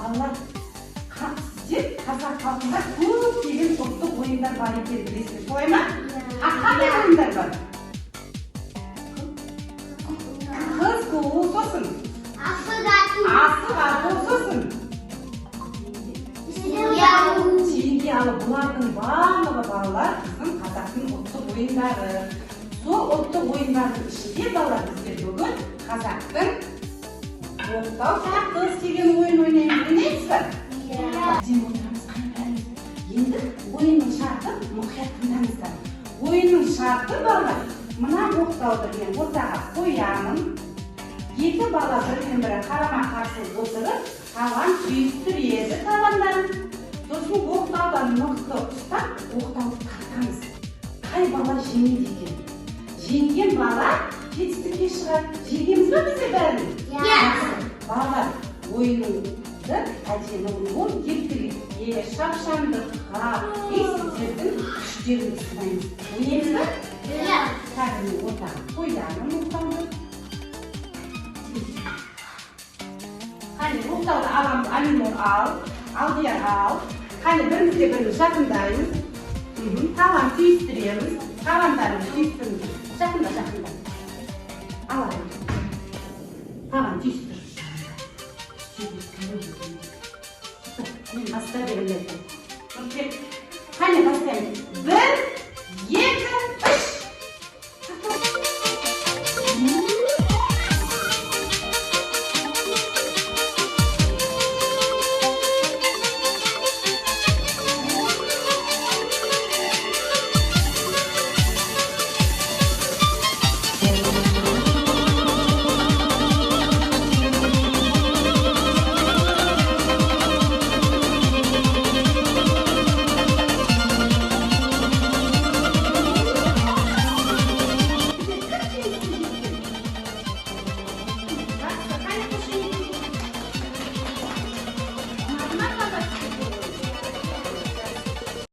Балалар, сіздер қазақ халқында көптеген ұлттық ойындар бар екенін білесіздер, солай ма? Қандай ойындар бар? Қыз қуу сосын. Асық ату сосын. Теңге алу. Бұлардың барлығы балалар біздің қазақтың ұлттық ойындары. Сол ұлттық ойындардың ішінде балалар біздер бүгін қазақтың оқтау тақыз деген ойын ойнаймыз. Ойнайсыздар? Енді ойынның шарты мұқият тыңдаңыздар. Ойынның шарты балалар, мына оқтауды мен ортаға қоямын. Екі бала бірін-бірі қарама-қарсы отырып, табан түйістіреді табандан. Сосын оқтаудан мықты ұстап, оқтауды тартамыз. Қай бала жеңеді екен? Жеңген бала жетістікке шығады. Жеңеміз бе бізде бәрін? Балалар, ойыныңды әдемі ойын кептіреді. Шапшаңдыққа, сіздердің күштеріңді сынаймыз. Ойнаймыз ба? Тағы ортаға қоямын оқтауды. Қане, оқтауды аламыз, Алимор ал, Алдияр ал. Қане, бірімізде біріміз жақындаймыз. Табан түйістіреміз. Табандарымыз түйістіріміз. Жақында. Алайын. Табан түйістір. Мен баста беріледі. Қане, бастаймыз. 1, 2,